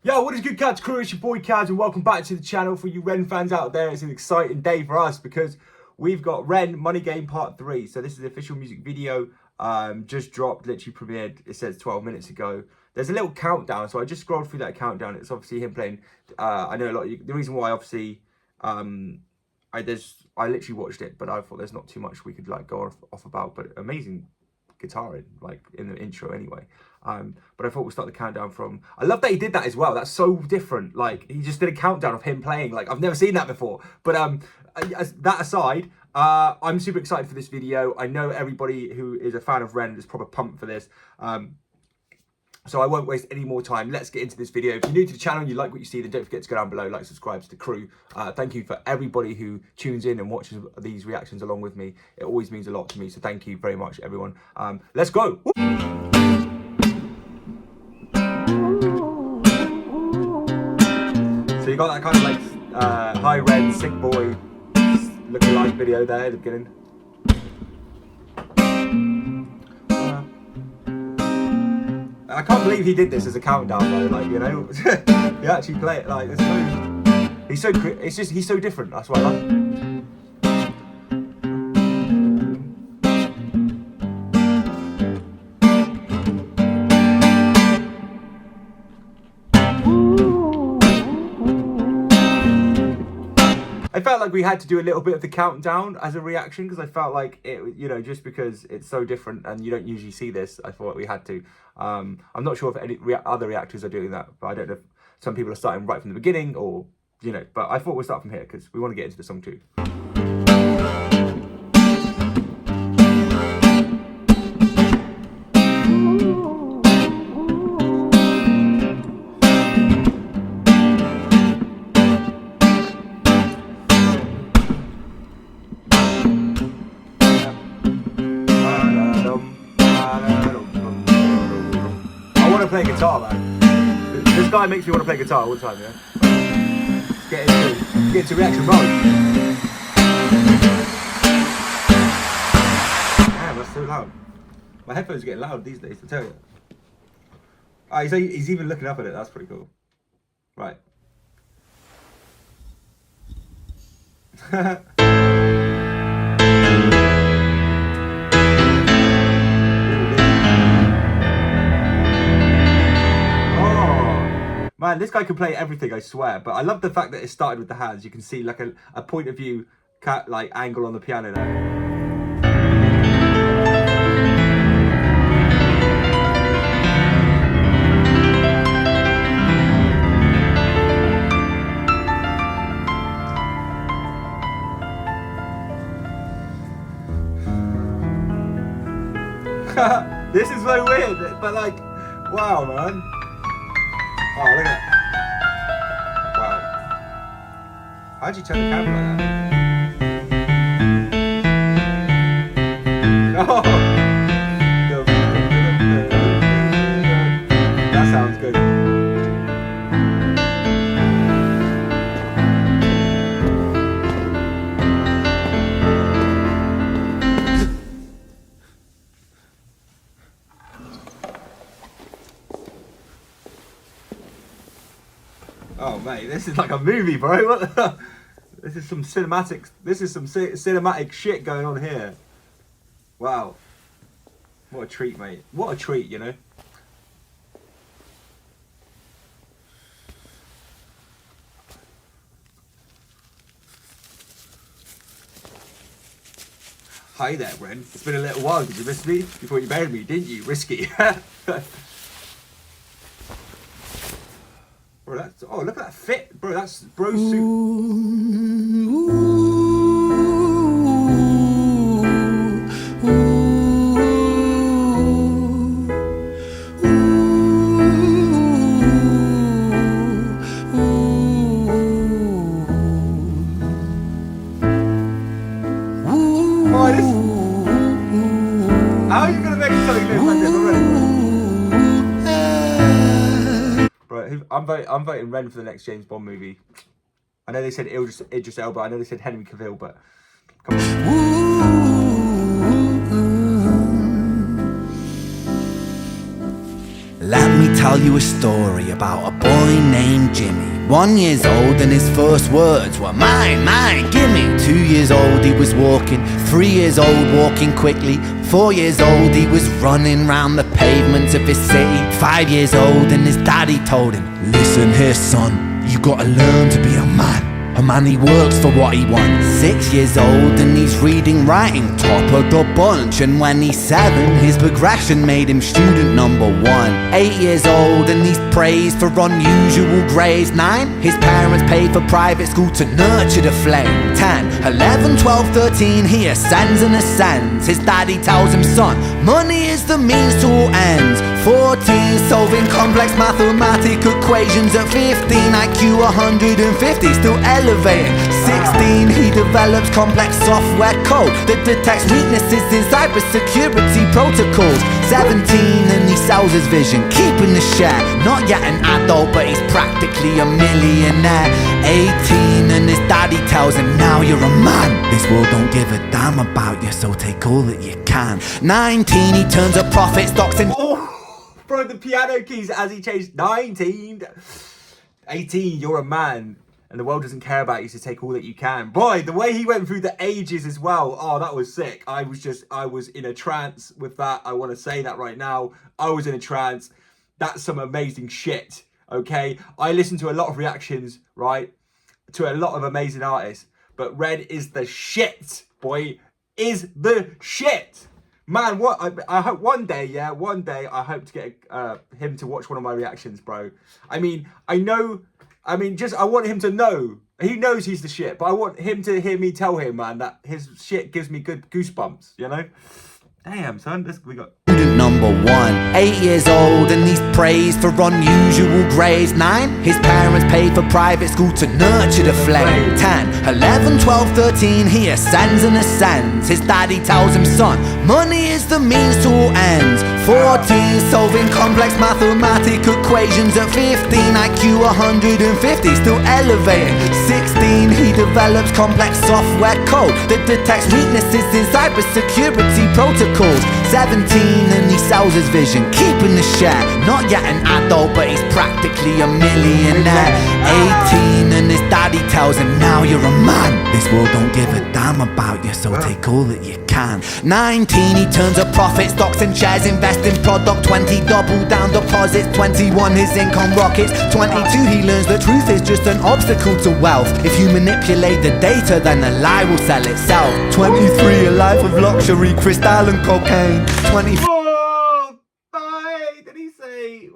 Yo, what is good, Cats crew? It's your boy Kaz, and welcome back to the channel. For you Ren fans out there, it's an exciting day for us because we've got Ren Money Game Part 3. So this is the official music video, just dropped, literally premiered, it says 12 minutes ago. There's a little countdown, so I just scrolled through that countdown. It's obviously him playing, I know a lot of you, the reason why obviously, I literally watched it, but I thought there's not too much we could like go off about, but amazing guitaring, like in the intro anyway. But I thought we'll start the countdown from, I love that he did that as well. That's so different. Like he just did a countdown of him playing. Like I've never seen that before. But that aside, I'm super excited for this video. I know everybody who is a fan of Ren is proper pumped for this. So I won't waste any more time. Let's get into this video. If you're new to the channel and you like what you see, then don't forget to go down below, like, subscribe to the crew. Thank you for everybody who tunes in and watches these reactions along with me. It always means a lot to me. So thank you very much, everyone. Let's go. So you got that kind of like high red sick boy lookalike video there at the beginning. I can't believe he did this as a countdown though, like, you know. He actually play it like there's no, he's so different. That's why I love him. I felt like we had to do a little bit of the countdown as a reaction because I felt like it, you know, just because it's so different and you don't usually see this, I thought we had to. I'm not sure if any other reactors are doing that, but I don't know if some people are starting right from the beginning or, you know, but I thought we'll start from here because we want to get into the song too. Play guitar, man. This guy makes me want to play guitar all the time, yeah? Get into reaction mode. Damn, that's so loud. My headphones are getting loud these days, I tell you. He's even looking up at it, that's pretty cool. Right. Man, this guy can play everything, I swear. But I love the fact that it started with the hands. You can see like a point of view like angle on the piano there. This is so weird, but like, wow, man. Oh, look at that. Wow. How'd you turn the camera like that? Oh! That sounds good. Oh mate, this is like a movie, bro. What the? This is some cinematic shit going on here. Wow. What a treat, mate. What a treat, you know. Hi there, Ren. It's been a little while. Did you miss me? You thought you buried me, didn't you? Risky. Bro, that's, oh, look at that fit. Bro, that's bro suit. How are you going to make something live like this already? Bro, I'm voting Ren for the next James Bond movie. I know they said Idris Elba. I know they said Henry Cavill, but come on. Let me tell you a story about a boy named Jimmy. 1 year old and his first words were mine, mine, gimme. 2 years old he was walking, 3 years old walking quickly. 4 years old he was running round the pavements of his city. 5 years old and his daddy told him, listen here son, you gotta learn to be a man. A man, he works for what he wants. 6 years old and he's reading, writing, top of the bunch. And when he's 7, his progression made him student number 1. 8 years old and he's praised for unusual grades. 9, his parents paid for private school to nurture the flame. 10, 11, 12, 13, he ascends and ascends. His daddy tells him, son, money is the means to all ends. 14, solving complex mathematical equations. At 15, IQ 150, still elevating. 16, he develops complex software code that detects weaknesses in cybersecurity protocols. 17, and he sells his vision, keeping the share. Not yet an adult, but he's practically a millionaire. 18, and his daddy tells him, now you're a man. This world don't give a damn about you, so take all that you can. 19, he turns a profit, stocks in... Bro, the piano keys as he changed. 19, 18, you're a man. And the world doesn't care about you, so take all that you can. Boy, the way he went through the ages as well. Oh, that was sick. I was in a trance with that. I want to say that right now. I was in a trance. That's some amazing shit, okay? I listen to a lot of reactions, right? To a lot of amazing artists. But Red is the shit, boy. Is the shit. Man, what I hope one day I hope to get him to watch one of my reactions, bro. I want him to know. He knows he's the shit, but I want him to hear me tell him, man, that his shit gives me good goosebumps, you know? Damn, son, we got... Student number 1, 8 years old and he's praised for unusual grades. 9, his parents paid for private school to nurture the flame. 10, 11, 12, 13, he ascends and ascends. His daddy tells him, son, money is the means to all ends. 14, solving complex mathematical equations. At 15, IQ 150, still elevating. 16, he develops complex software code that detects weaknesses in cybersecurity protocols. 17, and he sells his vision, keeping the share. Not yet an adult, but he's practically a millionaire. 18, and his daddy tells him, now you're a man. This world don't give a damn about you, so take all that you can. 19, he turns a profit, stocks and shares, invest in product. 20, double down deposits. 21, his income rockets. 22, he learns the truth is just an obstacle to wealth. If you manipulate the data, then the lie will sell itself. 23, a life of luxury, crystal and cocaine. 24. Oh, did he say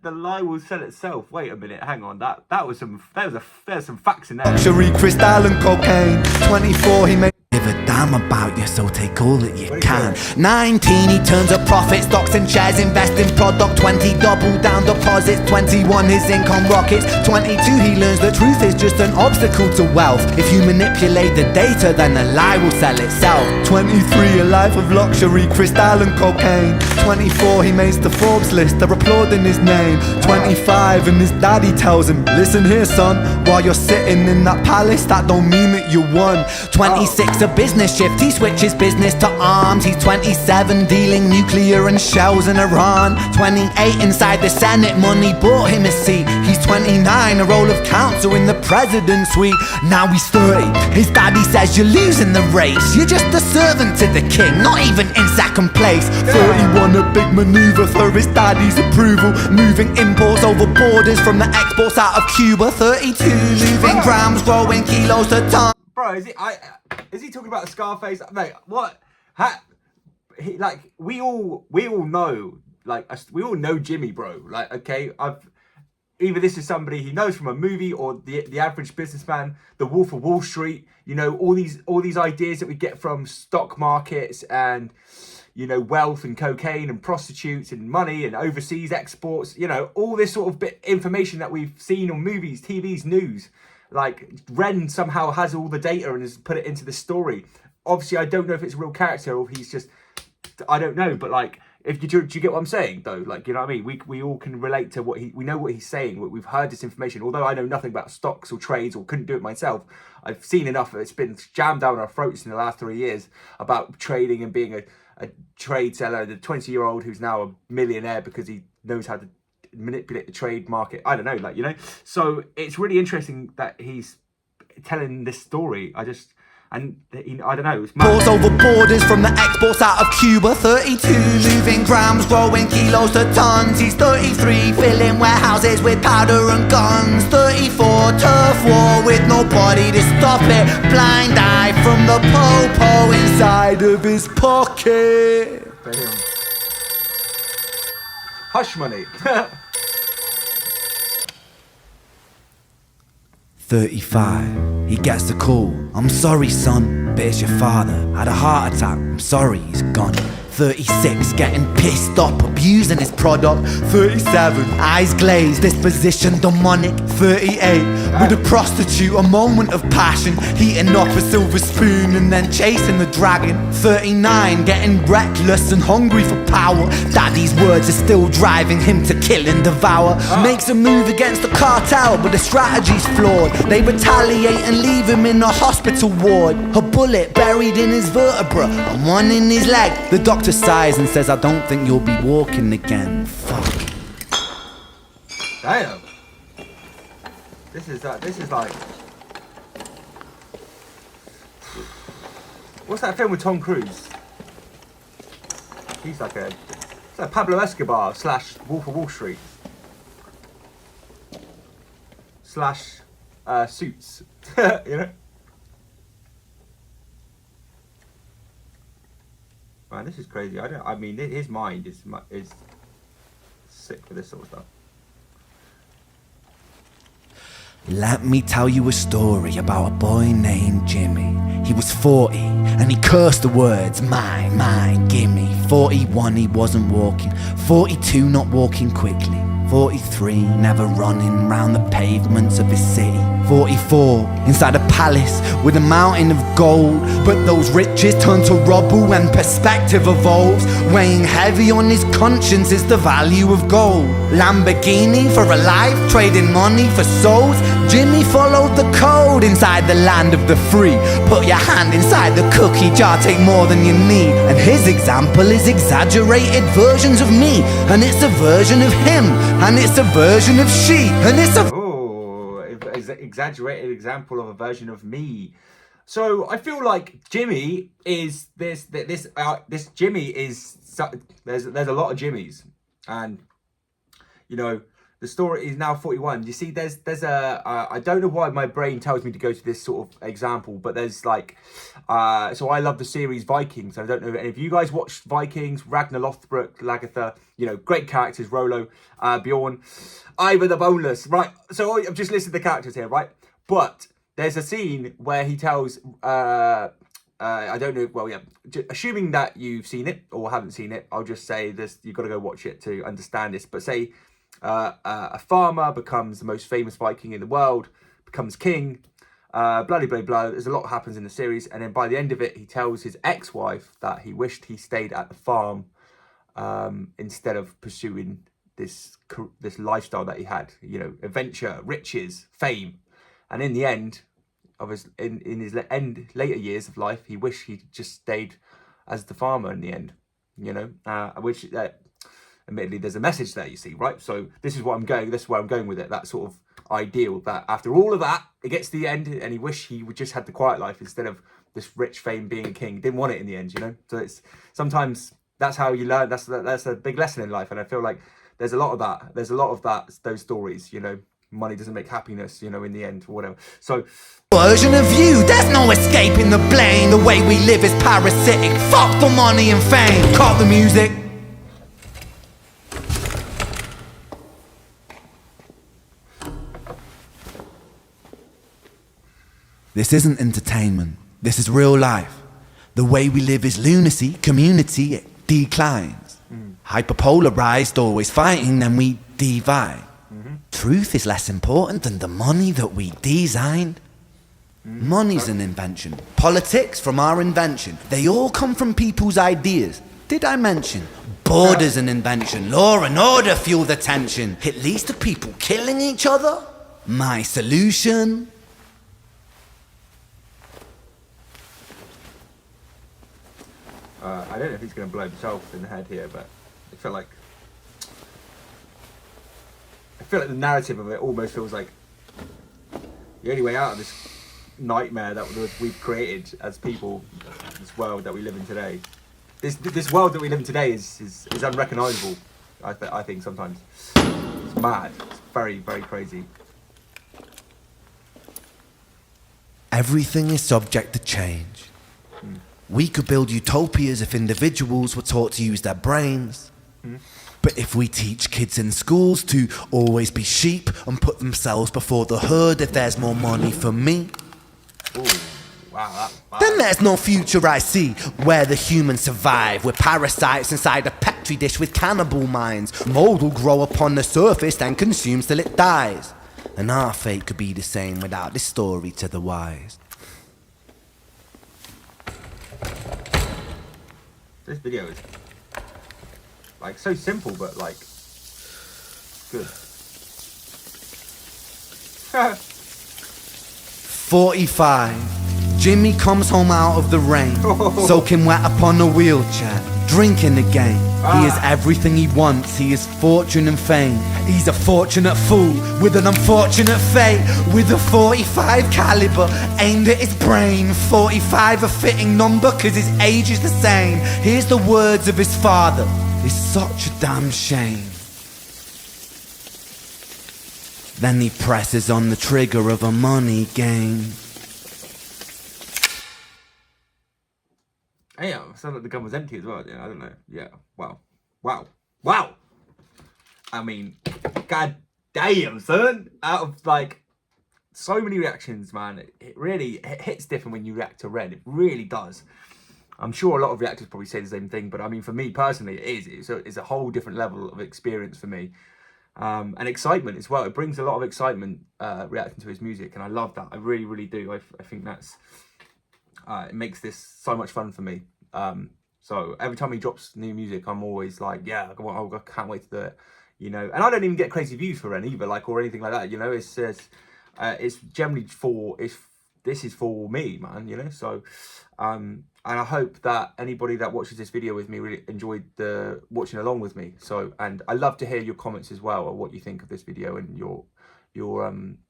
the lie will sell itself? Wait a minute, hang on. There's some facts in there. Luxury, crystal and cocaine. 24, he made give a damn about you, so take all that you can. 19, he turns a profit, stocks and shares, invest in product. 20, double down deposits. 21, his income rockets. 22, he learns the truth is just an obstacle to wealth. If you manipulate the data, then the lie will sell itself. 23, a life of luxury, crystal and cocaine. 24, he makes the Forbes list, they're applauding his name. 25, and his daddy tells him, listen here son, while you're sitting in that palace, that don't mean that you won. 26, a business shift, he switches business to arms. He's 27, dealing nuclear and shells in Iran. 28, inside the Senate, money bought him a seat. He's 29, a role of counsel in the president's suite. Now he's 30, his daddy says you're losing the race. You're just a servant to the king, not even in second place. 31, a big maneuver for his daddy's approval, moving imports over borders from the exports out of Cuba. 32, moving grams, growing kilos to tons. Bro, is he talking about Scarface? Mate, what? We all know, we all know Jimmy, bro. Like, okay, either this is somebody he knows from a movie or the average businessman, the Wolf of Wall Street. You know, all these ideas that we get from stock markets and, you know, wealth and cocaine and prostitutes and money and overseas exports. You know, all this sort of information that we've seen on movies, TVs, news. Like, Ren somehow has all the data and has put it into the story. Obviously, I don't know if it's a real character or if he's just... I don't know, but, like, do you get what I'm saying, though? Like, you know what I mean? We all can relate to we know what he's saying. We've heard this information. Although I know nothing about stocks or trades or couldn't do it myself, I've seen enough. It's been jammed down our throats in the last 3 years about trading and being a trade seller, the 20-year-old who's now a millionaire because he knows how to manipulate the trade market. I don't know, like, you know. So it's really interesting that he's telling this story. I don't know. It's Pours over borders from the exports out of Cuba. 32 moving grams, growing kilos to tons. He's 33, filling warehouses with powder and guns. 34, turf war with nobody to stop it. Blind eye from the po-po inside of his pocket. Damn. Hush money. 35, he gets the call. I'm sorry, son, but it's your father. Had a heart attack, I'm sorry, he's gone. 36, getting pissed up, abusing his product. 37, eyes glazed, disposition demonic. 38, with a prostitute, a moment of passion, heating up a silver spoon and then chasing the dragon. 39, getting reckless and hungry for power. Daddy's words are still driving him to kill and devour. Makes a move against the cartel, but the strategy's flawed. They retaliate and leave him in a hospital ward. A bullet buried in his vertebra and one in his leg. The doctor sighs and says, I don't think you'll be walking again. Fuck. Damn. This is like, what's that film with Tom Cruise? He's like it's like Pablo Escobar / Wolf of Wall Street / Suits. You know. Man, this is crazy. I mean, his mind is sick for this sort of stuff. Let me tell you a story about a boy named Jimmy. He was 40 and he cursed the words, mine, gimme. 41, he wasn't walking. 42, not walking quickly. 43, never running round the pavements of his city. 44, inside a palace with a mountain of gold. But those riches turn to rubble when perspective evolves. Weighing heavy on his conscience is the value of gold. Lamborghini for a life, trading money for souls. Jimmy followed the code inside the land of the free. Put your hand inside the cookie jar, take more than you need. And his example is exaggerated versions of me. And it's a version of him. And it's a version of she. And it's a exaggerated example of a version of me. So I feel like Jimmy is this Jimmy is there's a lot of Jimmys, and you know the story is now 41. You see, there's a I don't know why my brain tells me to go to this sort of example, but there's like so I love the series Vikings. I don't know if any of you guys watched Vikings. Ragnar Lothbrok, Lagertha, you know, great characters. Rollo, Bjorn, Ivar the Boneless, right? So I've just listed the characters here, right? But there's a scene where he tells I don't know, well, yeah, assuming that you've seen it or haven't seen it, I'll just say this, you've got to go watch it to understand this. But say a farmer becomes the most famous Viking in the world, becomes king, blah, blah, blah, blah. There's a lot happens in the series. And then by the end of it, he tells his ex-wife that he wished he stayed at the farm instead of pursuing this lifestyle that he had, you know, adventure, riches, fame. And in the end of his later years of life, he wished he just stayed as the farmer in the end, you know, which admittedly there's a message there, you see, right? So this is where I'm going with it, that sort of ideal that after all of that, it gets to the end and he wished he would just had the quiet life instead of this rich fame being a king. He didn't want it in the end, you know. So it's sometimes that's how you learn. That's a big lesson in life, and I feel like there's a lot of that. There's a lot of that, those stories, you know. Money doesn't make happiness, you know, in the end, or whatever. So version of you, there's no escaping the blame. The way we live is parasitic. Fuck for money and fame. Call the music. This isn't entertainment. This is real life. The way we live is lunacy. Community, it declines. Hyperpolarized, always fighting, then we divide. Truth is less important than the money that we designed. Money's an invention. Politics from our invention. They all come from people's ideas. Did I mention? Border's an invention. Law and order fuel the tension. It leads to people killing each other. My solution? I don't know if he's going to blow himself in the head here, but I feel like the narrative of it almost feels like the only way out of this nightmare that we've created as people, this world that we live in today. This world that we live in today is unrecognizable. I think sometimes it's mad. It's very, very crazy. Everything is subject to change. We could build utopias if individuals were taught to use their brains. But if we teach kids in schools to always be sheep and put themselves before the herd if there's more money for me, Ooh, wow. then there's no future I see where the humans survive. We're parasites inside a petri dish with cannibal minds. Mold will grow upon the surface and consume till it dies. And our fate could be the same without this story to the wise. This video is like so simple, but like good. 45. Jimmy comes home out of the rain, soaking wet upon a wheelchair, drinking again. He is everything he wants, he is fortune and fame. He's a fortunate fool with an unfortunate fate. With a 45 caliber aimed at his brain. 45 a fitting number cause his age is the same. Here's the words of his father, it's such a damn shame. Then he presses on the trigger of a money game. Hey, it sounded like the gun was empty as well. Yeah, I don't know. Yeah, wow. I mean, god damn, son. Out of like so many reactions, man, it really hits different when you react to Ren. It really does. I'm sure a lot of reactors probably say the same thing, but I mean, for me personally, it is. It's a whole different level of experience for me. And excitement as well. It brings a lot of excitement reacting to his music, and I love that. I really, really do. I think that's it makes this so much fun for me. So every time he drops new music, I'm always like, yeah, I can't wait to do it. You know, and I don't even get crazy views for Ren either, like, or anything like that. You know, it's generally this is for me, man. You know, so and I hope that anybody that watches this video with me really enjoyed watching along with me. So, and I love to hear your comments as well, or what you think of this video and your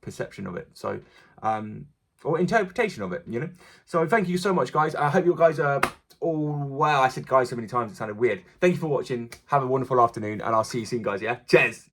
perception of it. So, or interpretation of it, you know. So thank you so much, guys. I hope you guys are all well. I said guys so many times it sounded weird. Thank you for watching. Have a wonderful afternoon, and I'll see you soon, guys. Yeah, cheers.